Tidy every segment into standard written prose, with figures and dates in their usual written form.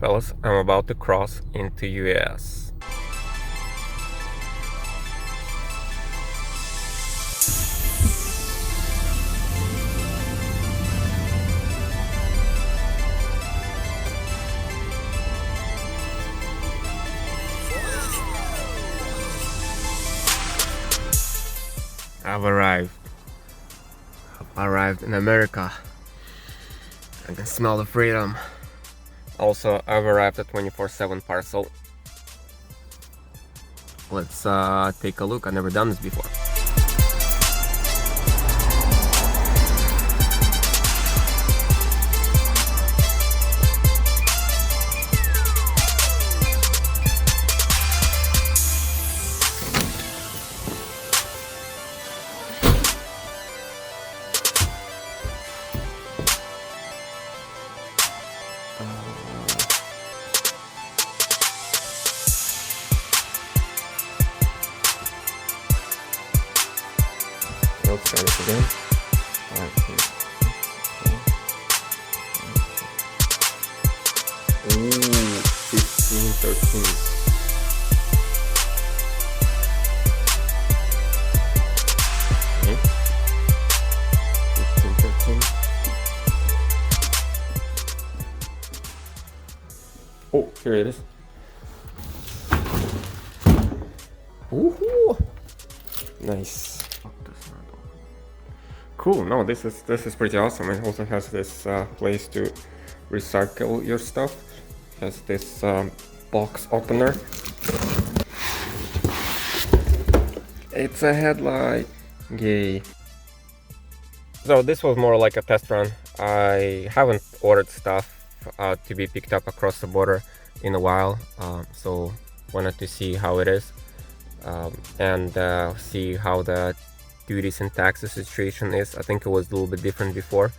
fellas, I'm about to cross into US. I've arrived in America. I can smell the freedom. Also, I've arrived at 24/7 parcel. Let's take a look. I've never done this before. Let's try this again. Ooh, 15, 13. Okay. 15, 13. Oh, here it is. Woohoo! Nice. Cool. No, this is pretty awesome. It also has this place to recycle your stuff. It has this box opener. It's a headlight. Yay. So this was more like a test run. I haven't ordered stuff to be picked up across the border in a while, so wanted to see how it is and see how the duties and taxes situation is. I think it was a little bit different before,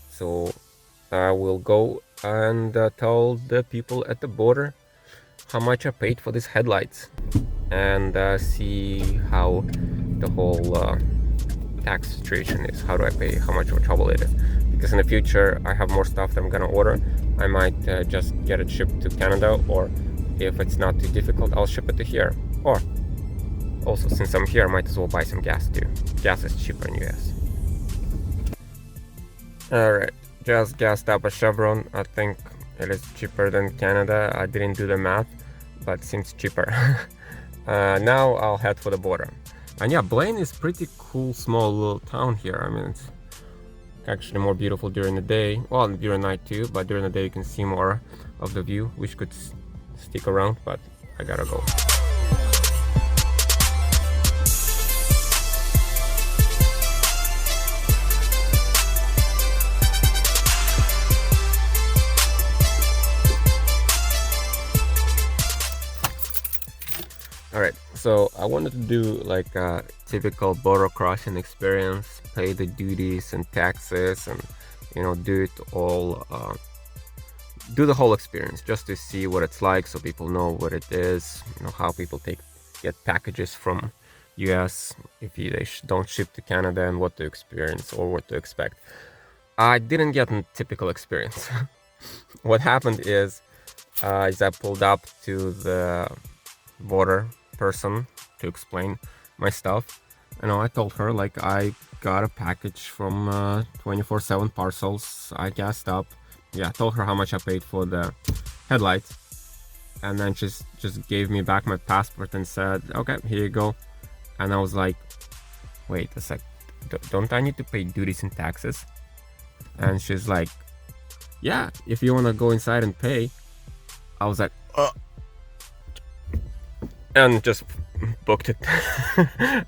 so I will go and tell the people at the border how much I paid for these headlights and see how the whole tax situation is. How do I pay, how much of a trouble it is, because in the future I have more stuff that I'm gonna order. I might just get it shipped to Canada, or if it's not too difficult, I'll ship it to here. Or also, since I'm here, I might as well buy some gas too. Gas is cheaper in US. Alright, just gassed up a Chevron. I think it is cheaper than Canada. I didn't do the math, but seems cheaper. Now I'll head for the border. And yeah, Blaine is pretty cool, small little town here. I mean, it's actually more beautiful during the day. Well, during night too, but during the day you can see more of the view. Wish could stick around, but I gotta go. Alright, so I wanted to do like a typical border crossing experience, pay the duties and taxes, and do it all, do the whole experience just to see what it's like, so people know what it is, how people get packages from US if they don't ship to Canada, and what to experience or what to expect. I didn't get a typical experience. What happened is I pulled up to the border person to explain my stuff. I told her like I got a package from 24/7 parcels. I gassed up. Yeah, I told her how much I paid for the headlights, and then just gave me back my passport and said, okay, here you go. And I was like, wait a sec, don't I need to pay duties and taxes? And she's like, yeah, if you want to go inside and pay. I was like, and just booked it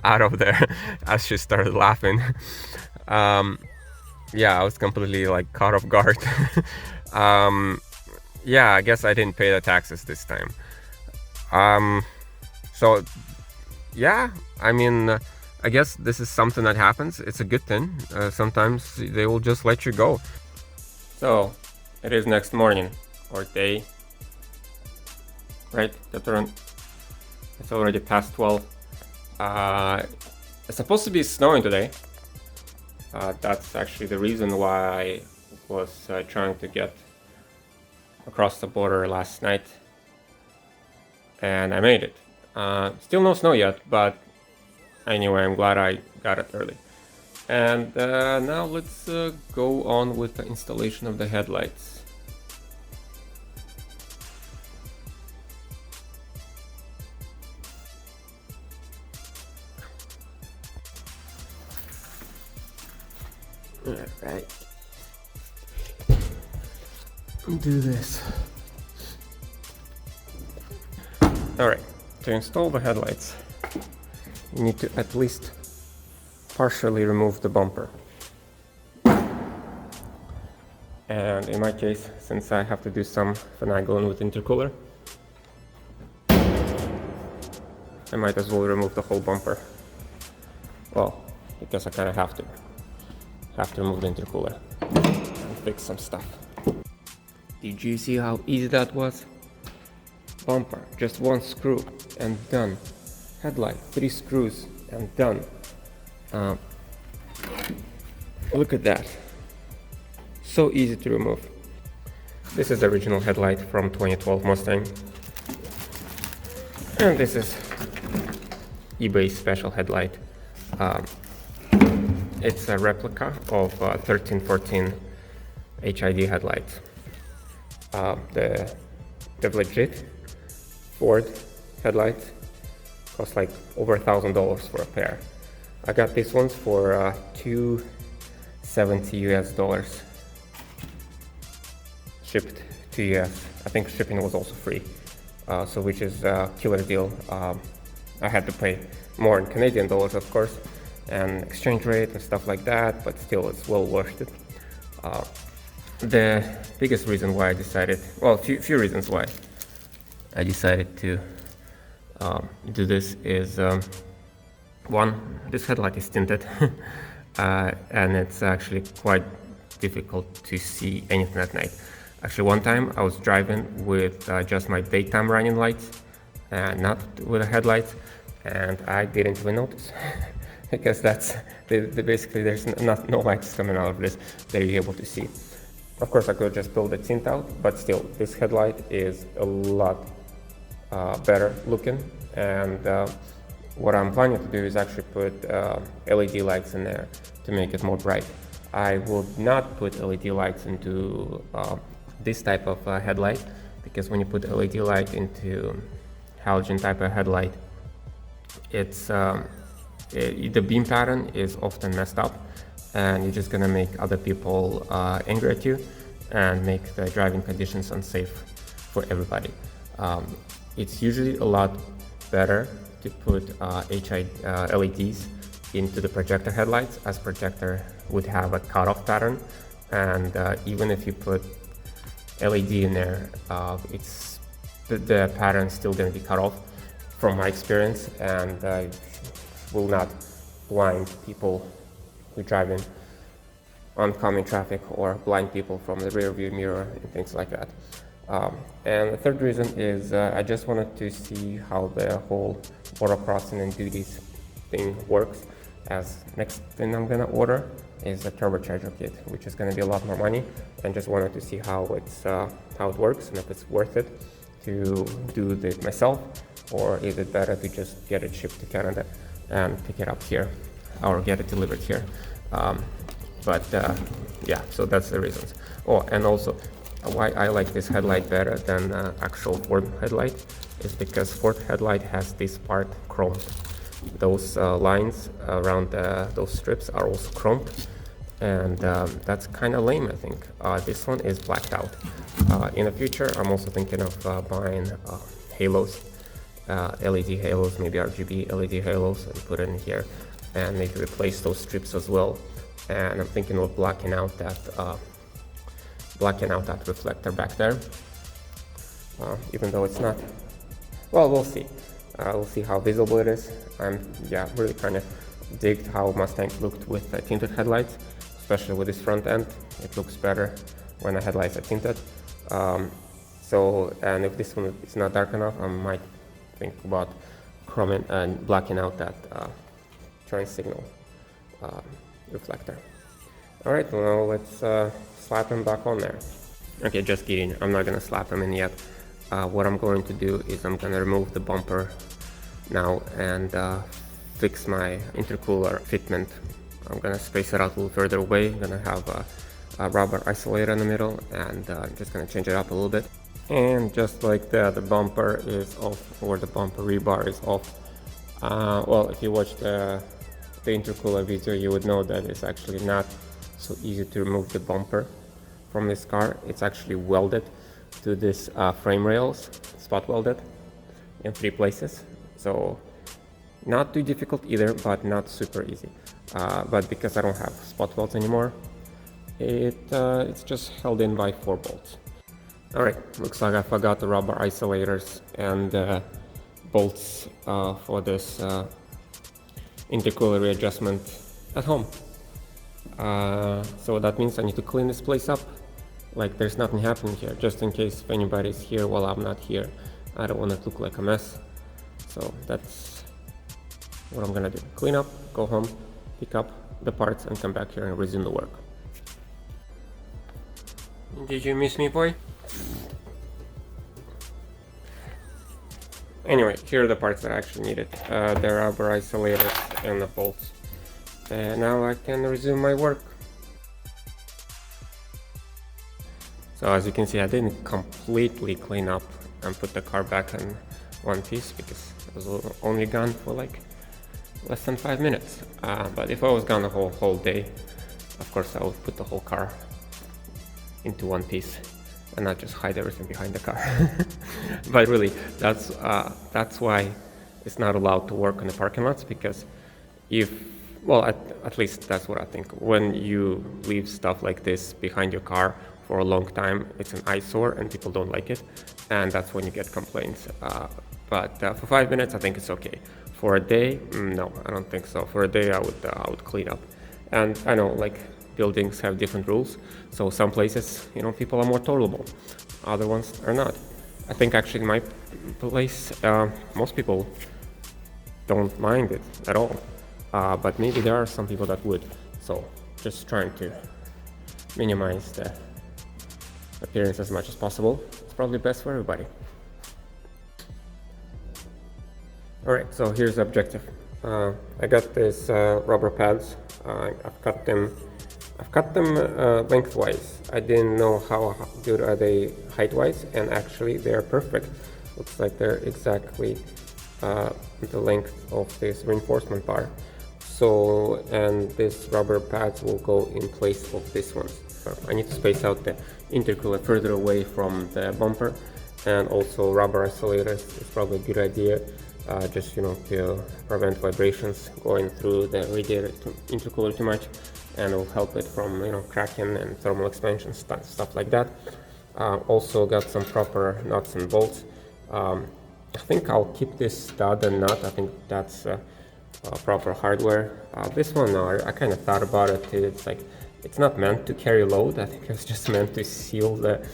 out of there as she started laughing. Yeah, I was completely like caught off guard. Yeah, I guess I didn't pay the taxes this time. So yeah, I mean, I guess this is something that happens. It's a good thing. Sometimes they will just let you go. So it is next morning or day, right? It's already past 12. It's supposed to be snowing today. That's actually the reason why I was trying to get across the border last night, and I made it. Still no snow yet, but anyway, I'm glad I got it early. And now let's go on with the installation of the headlights. Alright. Do this. Alright, to install the headlights, you need to at least partially remove the bumper. And in my case, since I have to do some finagling with intercooler, I might as well remove the whole bumper. Well, because I kind of have to remove the intercooler and fix some stuff. Did you see how easy that was? Bumper, just one screw and done. Headlight, 3 screws and done. Look at that. So easy to remove. This is the original headlight from 2012 Mustang. And this is eBay special headlight. It's a replica of 1314 HID headlights. The legit Ford headlights cost like over $1,000 for a pair. I got these ones for $270 US, shipped to US. I think shipping was also free, so which is a killer deal. I had to pay more in Canadian dollars, of course, and exchange rate and stuff like that, but still it's well worth it. The biggest reason why I decided, well, few reasons why I decided to do this is, one, this headlight is tinted and it's actually quite difficult to see anything at night. Actually, one time I was driving with just my daytime running lights and not with a headlight, and I didn't even notice because that's basically there's no lights coming out of this that you're able to see. Of course, I could just pull the tint out, but still, this headlight is a lot better looking. And what I'm planning to do is actually put LED lights in there to make it more bright. I will not put LED lights into this type of headlight, because when you put LED light into halogen type of headlight, it's the beam pattern is often messed up, and you're just gonna make other people angry at you and make the driving conditions unsafe for everybody. It's usually a lot better to put LEDs into the projector headlights, as projector would have a cutoff pattern, and even if you put LED in there, it's the pattern is still going to be cut off from my experience, and will not blind people who drive in oncoming traffic or blind people from the rear view mirror and things like that. And the third reason is I just wanted to see how the whole border crossing and duties thing works, as next thing I'm gonna order is a turbocharger kit, which is gonna be a lot more money, and just wanted to see how it works and if it's worth it to do it myself, or is it better to just get it shipped to Canada and pick it up here or get it delivered here. Yeah, so that's the reasons. Oh, and also why I like this headlight better than actual Ford headlight is because Ford headlight has this part chromed. Those lines around those strips are also chromed, and that's kind of lame, I think. This one is blacked out. In the future, I'm also thinking of buying halos, LED halos, maybe RGB LED halos, and put it in here, and maybe replace those strips as well. And I'm thinking of blacking out that reflector back there, even though it's not. Well, we'll see. We'll see how visible it is. I'm really kind of digged how Mustang looked with tinted headlights, especially with this front end. It looks better when the headlights are tinted. And if this one is not dark enough, I might think about chroming and blacking out that turn signal reflector. All right, well, let's slap them back on there. Okay, just kidding. I'm not gonna slap them in yet. What I'm going to do is I'm gonna remove the bumper now and fix my intercooler fitment. I'm gonna space it out a little further away. I'm gonna have a rubber isolator in the middle, and I'm just gonna change it up a little bit. And just like that, the bumper is off, or the bumper rebar is off. Well, if you watch the intercooler video, you would know that it's actually not so easy to remove the bumper from this car. It's actually welded to this frame rails, spot welded in 3 places. So not too difficult either, but not super easy. But because I don't have spot welds anymore, it's just held in by 4 bolts. Alright, looks like I forgot the rubber isolators and bolts for this intercooler readjustment at home. So that means I need to clean this place up like there's nothing happening here, just in case if anybody's here while I'm not here. I don't want it to look like a mess. So that's what I'm gonna do. Clean up, go home, pick up the parts, and come back here and resume the work. Did you miss me, boy? Anyway, here are the parts that I actually needed. The rubber isolators and the bolts. And now I can resume my work. So as you can see, I didn't completely clean up and put the car back in one piece because it was only gone for like less than 5 minutes. But if I was gone the whole day, of course I would put the whole car into one piece and not just hide everything behind the car. But really, that's why it's not allowed to work in the parking lots, because well, at least that's what I think. When you leave stuff like this behind your car for a long time, it's an eyesore and people don't like it, and that's when you get complaints. But for 5 minutes, I think it's okay. For a day, no, I don't think so. For a day, I would clean up. And I know, like, buildings have different rules, so some places, people are more tolerable, other ones are not. I think actually in my place, most people don't mind it at all, but maybe there are some people that would. So just trying to minimize the appearance as much as possible. It's probably best for everybody. Alright, so here's the objective. I got these rubber pads. I've cut them lengthwise. I didn't know how good are they height-wise, and actually they're perfect. Looks like they're exactly the length of this reinforcement bar. So, and these rubber pads will go in place of this one. So I need to space out the intercooler further away from the bumper, and also rubber isolators is probably a good idea. Just to prevent vibrations going through the radiator intercooler too much, and it will help it from cracking and thermal expansion, stuff like that. Also got some proper nuts and bolts. I think I'll keep this stud and nut. I think that's proper hardware. This one, I kind of thought about it too. It's not meant to carry load. I think it's just meant to seal the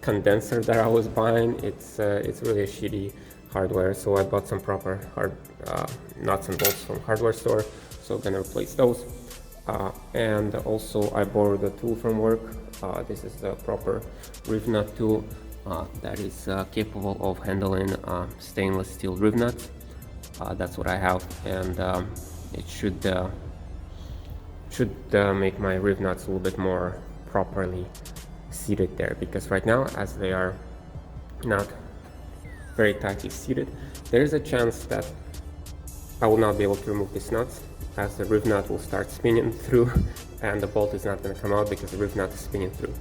condenser that I was buying. It's really a shitty hardware, so I bought some proper nuts and bolts from hardware store, so I'm gonna replace those. And also I borrowed a tool from work. This is a proper riv nut tool that is capable of handling stainless steel riv nuts. That's what I have, and it should make my riv nuts a little bit more properly seated there, because right now, as they are not very tightly seated, there is a chance that I will not be able to remove these nuts, as the riv nut will start spinning through and the bolt is not going to come out because the riv nut is spinning through.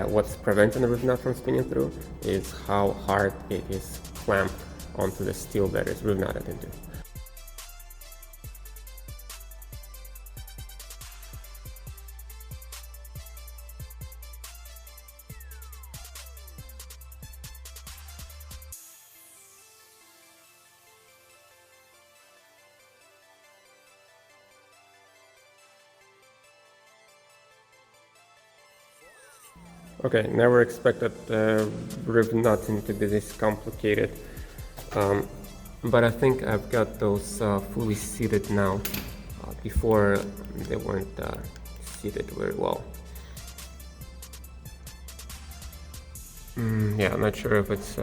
What's preventing the riv nut from spinning through is how hard it is clamped onto the steel that is riv nutted into. Okay, never expected riv nutting to be this complicated, but I think I've got those fully seated now. Before they weren't seated very well. Yeah, I'm not sure if it's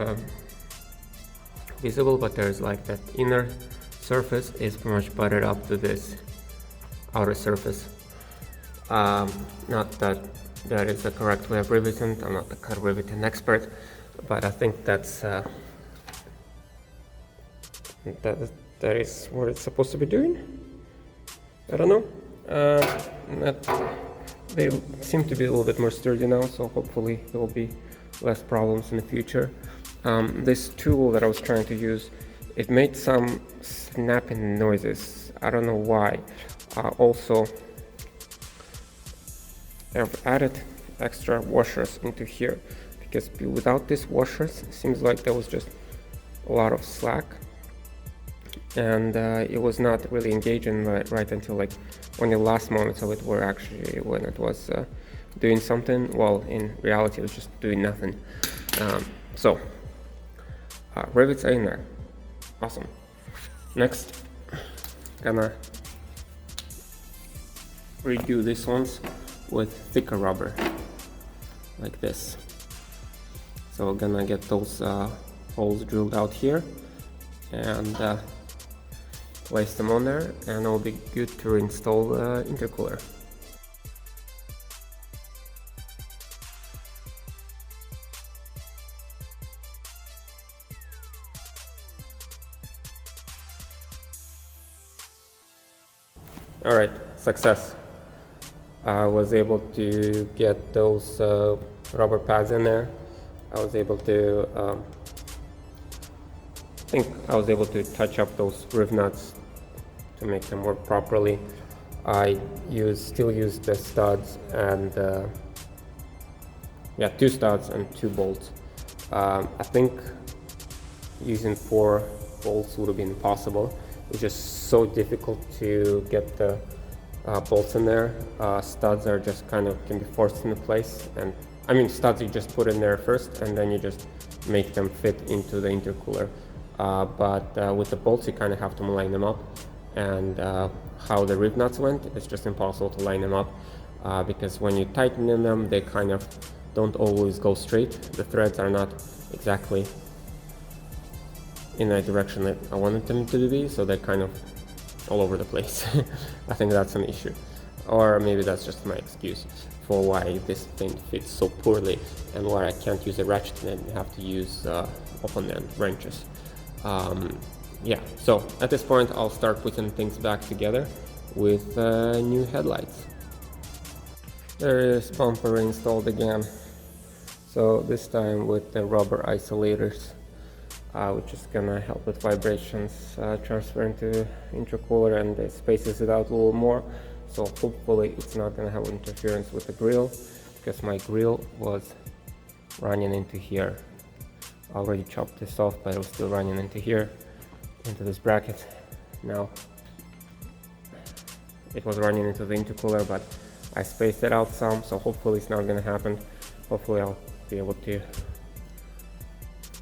visible, but there's like that inner surface is pretty much butted up to this outer surface. Not that that is the correct way of riveting. I'm not the cut riveting expert, but I think that's that is what it's supposed to be doing. I don't know. They seem to be a little bit more sturdy now, so hopefully there will be less problems in the future. This tool that I was trying to use, it made some snapping noises. I don't know why. Also, I've added extra washers into here because without these washers, it seems like there was just a lot of slack, and it was not really engaging right until like when the last moments of it were actually when it was doing something. Well, in reality, it was just doing nothing. So rivets are in there. Awesome. Next, gonna redo these ones with thicker rubber like this. So we're gonna get those holes drilled out here and place them on there, and it'll be good to reinstall the intercooler. Alright, success. I was able to get those rubber pads in there. I was able to I was able to touch up those riv nuts to make them work properly. I still use the studs and yeah, 2 studs and 2 bolts. I think using 4 bolts would have been possible. It's just so difficult to get the bolts in there. Studs are just kind of can be forced into place, and I mean studs you just put in there first and then you just make them fit into the intercooler. But with the bolts you kind of have to line them up, and how the riv nuts went, it's just impossible to line them up because when you tighten them they kind of don't always go straight. The threads are not exactly in the direction that I wanted them to be, so they're kind of all over the place. I think that's an issue, or maybe that's just my excuse for why this thing fits so poorly and why I can't use a ratchet and have to use open-end wrenches. Yeah, so at this point I'll start putting things back together with new headlights. There is bumper installed again, so this time with the rubber isolators, which is gonna help with vibrations transfer into intercooler, and it spaces it out a little more, so hopefully it's not gonna have interference with the grill, because my grill was running into here. I already chopped this off, but it was still running into here, into this bracket. Now it was running into the intercooler, but I spaced it out some, so hopefully it's not gonna happen. Hopefully I'll be able to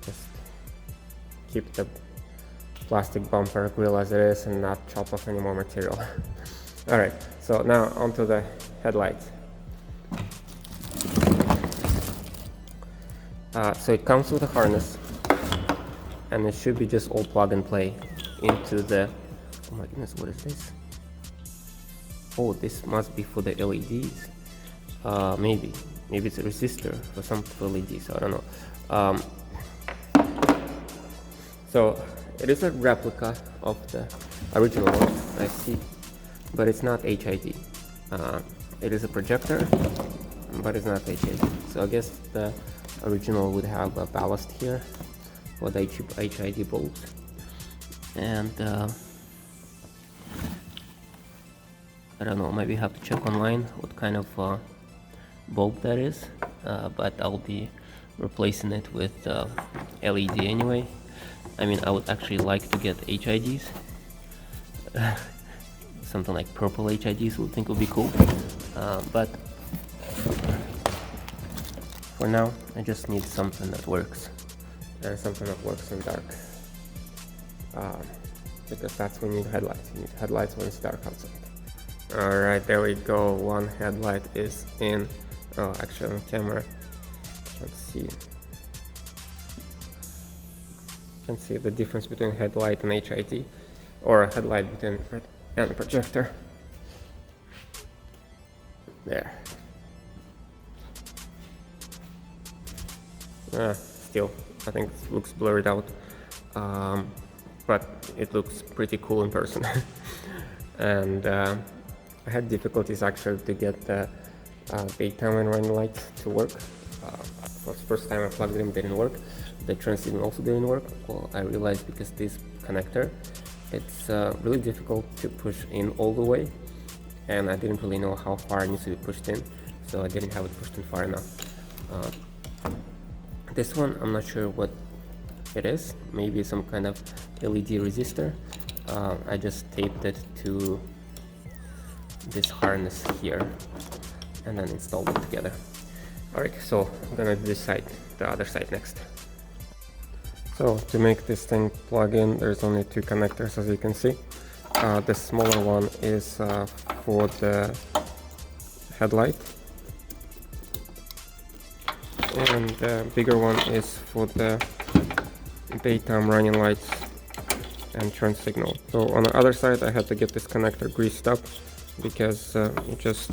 just keep the plastic bumper grill as it is and not chop off any more material. Alright, so now onto the headlights. So it comes with a harness, and it should be just all plug and play into the, oh my goodness, what is this? Oh, this must be for the LEDs. Maybe it's a resistor for some LEDs, I don't know. So it is a replica of the original one, I see, but it's not HID. It is a projector, but it's not HID. So I guess the original would have a ballast here for the HID bolt, and I don't know, maybe have to check online what kind of bulb that is, but I'll be replacing it with LED anyway. I mean, I would actually like to get HIDs. Something like purple HIDs would think would be cool, but for now I just need something that works, and something that works in dark, because that's when you need headlights. You need headlights when it's dark outside. Alright, there we go. One headlight is in. Oh, actually on camera, let's see. You can see the difference between headlight and HID, or a headlight and projector. There. Still, I think it looks blurred out, but it looks pretty cool in person. And I had difficulties actually to get the daytime and running lights to work. For the first time I plugged them, didn't work. The turn signal also didn't work. Well, I realized because this connector, it's really difficult to push in all the way, and I didn't really know how far it needs to be pushed in, so I didn't have it pushed in far enough. This one, I'm not sure what it is. Maybe some kind of LED resistor. I just taped it to this harness here and then installed it together. Alright, so I'm gonna do the other side next. So to make this thing plug in, there's only two connectors, as you can see. The smaller one is for the headlight, and the bigger one is for the daytime running lights and turn signal. So on the other side I had to get this connector greased up because it just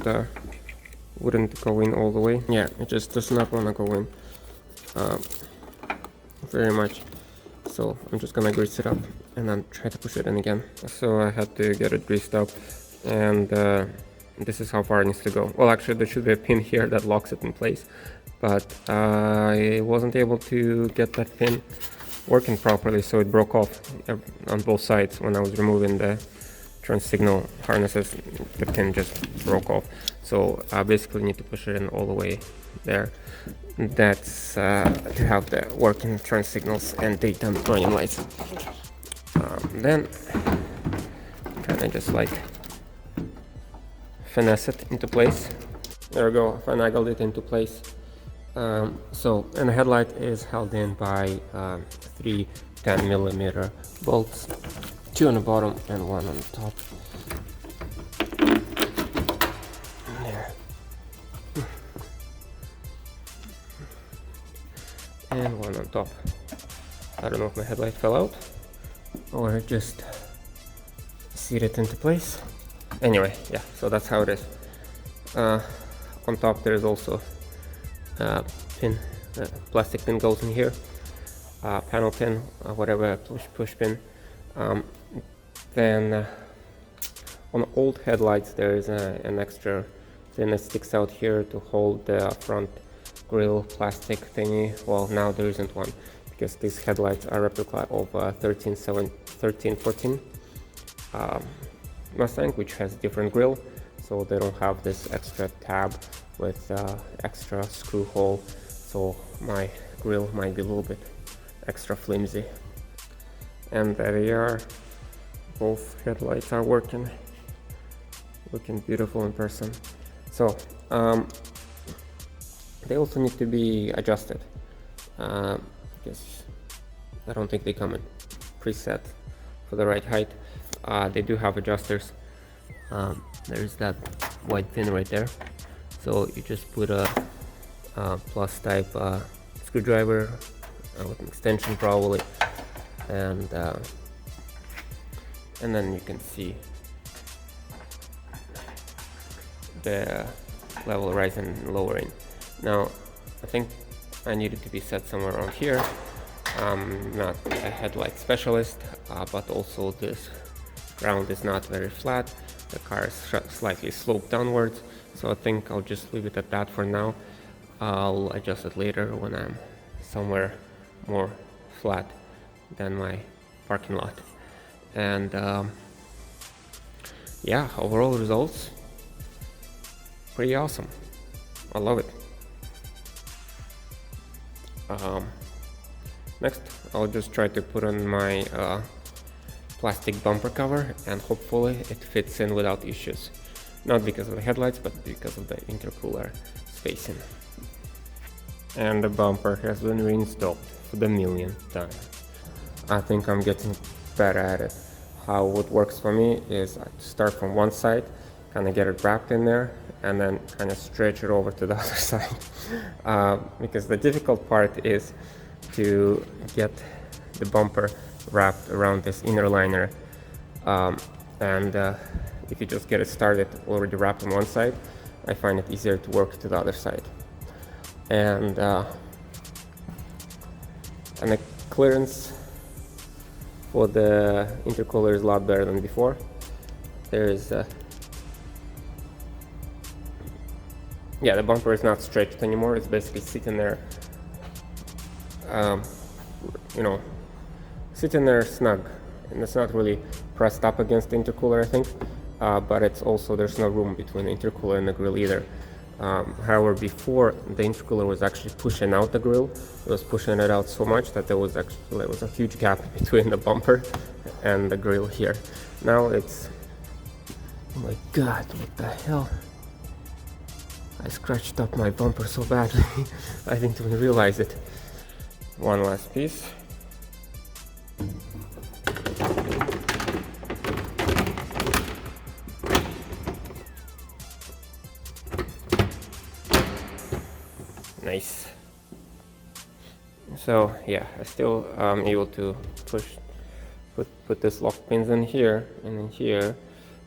wouldn't go in all the way. Yeah, it just does not want to go in very much. So I'm just gonna grease it up and then try to push it in again. So I had to get it greased up, and this is how far it needs to go. Well, actually there should be a pin here that locks it in place, but I wasn't able to get that pin working properly, so it broke off on both sides. When I was removing the turn signal harnesses, the pin just broke off. So I basically need to push it in all the way there. That's to have the working turn signals and daytime running lights. Then kind of just like finesse it into place. There we go, finagled it into place. And the headlight is held in by 3 10mm bolts, 2 on the bottom and 1 on the top. There. And 1 on top. I don't know if my headlight fell out or it just seated into place. Anyway, yeah, so that's how it is. On top there is also pin, plastic pin goes in here, panel pin, whatever, push pin. Then on old headlights there is an extra thing that sticks out here to hold the front grille plastic thingy. Well, now there isn't one because these headlights are replica of 1314 Mustang, which has different grille, so they don't have this extra tab with extra screw hole, so my grille might be a little bit extra flimsy. And there they are, both headlights are working, looking beautiful in person. So they also need to be adjusted because I don't think they come in preset for the right height. They do have adjusters. There's that white pin right there, so you just put a plus type screwdriver with an extension probably, and then you can see the level rising and lowering. Now I think I need it to be set somewhere around here. I'm not a headlight specialist, but also this ground is not very flat. The car is slightly sloped downwards, so I think I'll just leave it at that for now. I'll adjust it later when I'm somewhere more flat than my parking lot. And yeah, overall results pretty awesome. I love it. Next, I'll just try to put on my plastic bumper cover, and hopefully it fits in without issues. Not because of the headlights, but because of the intercooler spacing. And the bumper has been reinstalled for the millionth time. I think I'm getting better at it. How it works for me is I start from one side, kind of get it wrapped in there, and then kind of stretch it over to the other side. Because the difficult part is to get the bumper wrapped around this inner liner, and if you just get it started already wrapped on one side, I find it easier to work to the other side. And the clearance for the intercooler is a lot better than before. There's yeah, the bumper is not stretched anymore. It's basically sitting there, you know, sitting there snug, and it's not really pressed up against the intercooler, I think, but it's also, there's no room between the intercooler and the grill either. However, before, the intercooler was actually pushing out the grill. It was pushing it out so much that there was a huge gap between the bumper and the grill here. Now it's, oh my god, what the hell? I scratched up my bumper so badly. I didn't even realize it. One last piece. Nice. So yeah, I still am able to put this lock pins in here and in here.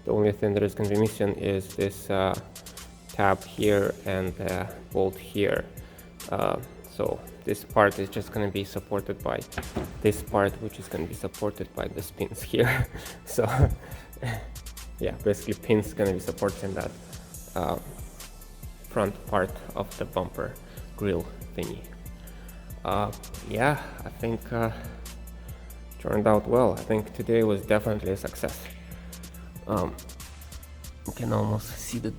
The only thing that is going to be missing is this tab here and bolt here. So this part is just going to be supported by this part, which is going to be supported by the pins here. So yeah, basically pins going to be supporting that front part of the bumper grill thingy. Yeah, I think turned out well. I think today was definitely a success. You can almost see the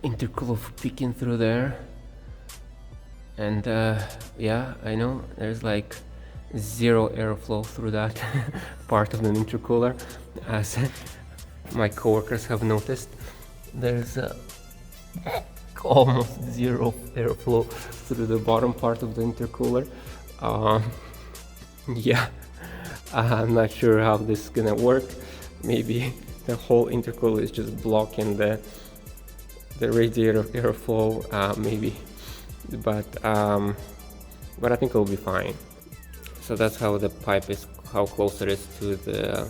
intercooler peeking through there, and yeah, I know there's like zero airflow through that part of the intercooler, as my coworkers have noticed. There's almost zero airflow through the bottom part of the intercooler. Yeah, I'm not sure how this is gonna work. Maybe the whole intercooler is just blocking the radiator airflow, maybe, but I think it'll be fine. So that's how the pipe is, how close it is to the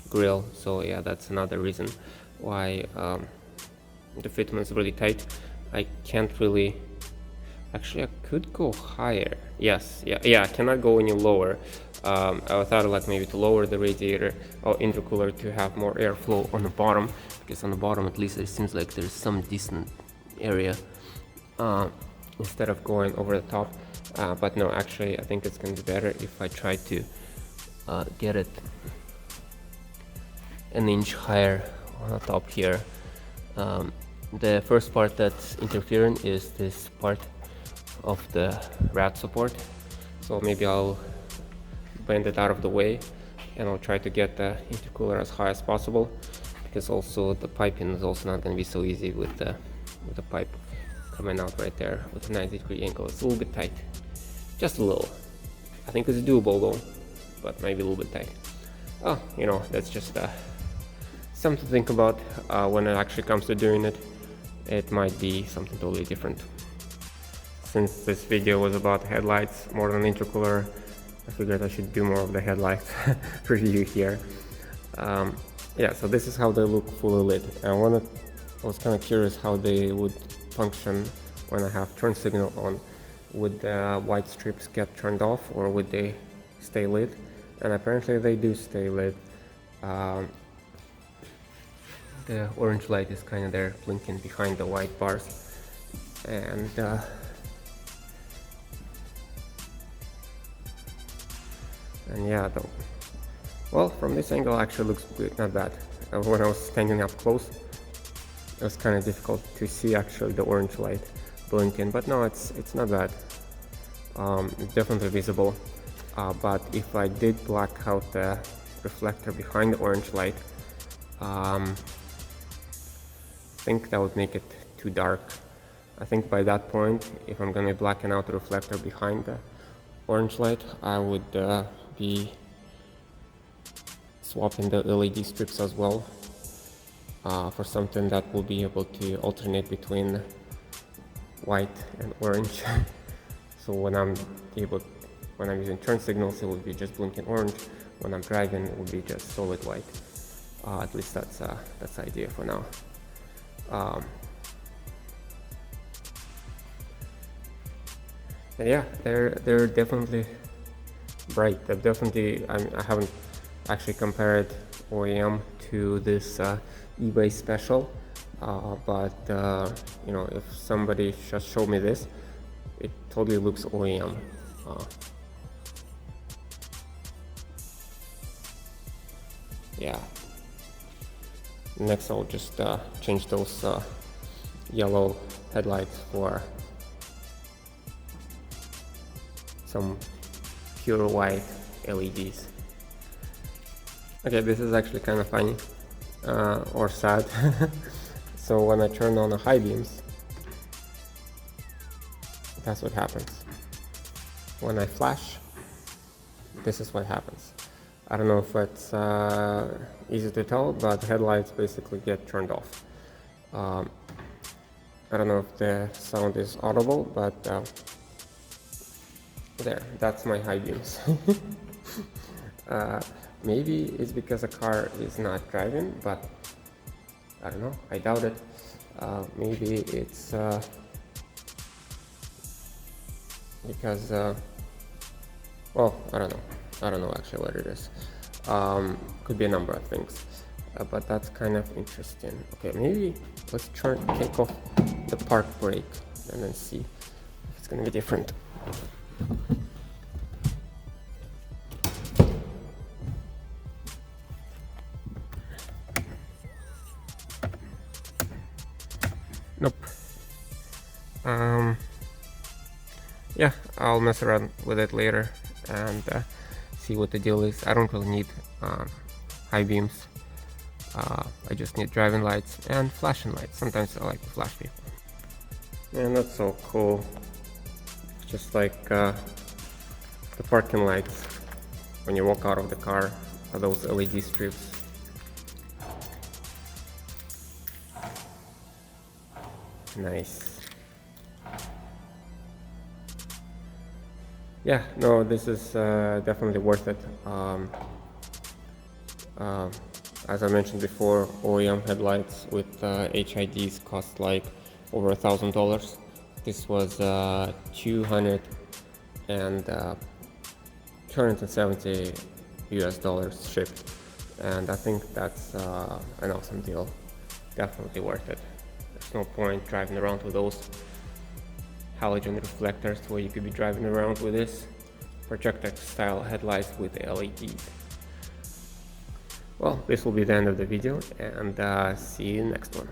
grill. So yeah, that's another reason why the fitment is really tight. I can't really, actually I could go higher. Yes, yeah, I cannot go any lower. I thought like maybe to lower the radiator or intercooler to have more airflow on the bottom, because on the bottom at least it seems like there's some decent area, instead of going over the top. But no, actually I think it's going to be better if I try to get it an inch higher on the top here. The first part that's interfering is this part of the rat support, so maybe I'll bend it out of the way and I'll try to get the intercooler as high as possible, because also the piping is also not going to be so easy with the pipe coming out right there with a 90-degree angle. It's a little bit tight, just a little. I think it's doable though, but maybe a little bit tight. Oh, you know, that's just something to think about when it actually comes to doing it. It might be something totally different. Since this video was about headlights more than intercooler, I figured I should do more of the headlights review here. Yeah, so this is how they look fully lit. I was kind of curious how they would function when I have turn signal on. Would the white strips get turned off, or would they stay lit? And apparently they do stay lit. The orange light is kind of there blinking behind the white bars, and yeah, though, well, from this angle actually looks good, not bad. When I was standing up close, it was kind of difficult to see actually the orange light blinking, but no, it's not bad. It's definitely visible, but if I did black out the reflector behind the orange light, I think that would make it too dark. I think by that point, if I'm gonna be blacking out the reflector behind the orange light, I would be swapping the LED strips as well for something that will be able to alternate between white and orange. So when when I'm using turn signals, it would be just blinking orange. When I'm driving, it would be just solid white. At least that's the idea for now. And yeah, they're definitely bright. They're definitely. I haven't actually compared OEM to this eBay special, but you know, if somebody just showed me this, it totally looks OEM. Yeah. Next, I'll just change those yellow headlights for some pure white LEDs. Okay, this is actually kind of funny or sad. So when I turn on the high beams, that's what happens. When I flash, this is what happens. I don't know if it's easy to tell, but headlights basically get turned off. I don't know if the sound is audible, but there, that's my high beams. Maybe it's because the car is not driving, but I don't know, I doubt it. Maybe it's because, well, I don't know actually what it is. Could be a number of things, but that's kind of interesting. Okay, maybe let's kick off the park brake and then see if it's gonna be different. Nope. Yeah, I'll mess around with it later and see what the deal is. I don't really need high beams. I just need driving lights and flashing lights. Sometimes I like to flash people. Man, that's so cool. Just like the parking lights when you walk out of the car, are those LED strips. Nice. Yeah, no, this is definitely worth it. As I mentioned before, OEM headlights with HIDs cost like over $1,000. This was $270 US shipped, and I think that's an awesome deal. Definitely worth it. There's no point driving around with those halogen reflectors where you could be driving around with this projector style headlights with LEDs. Well, this will be the end of the video, and see you next one.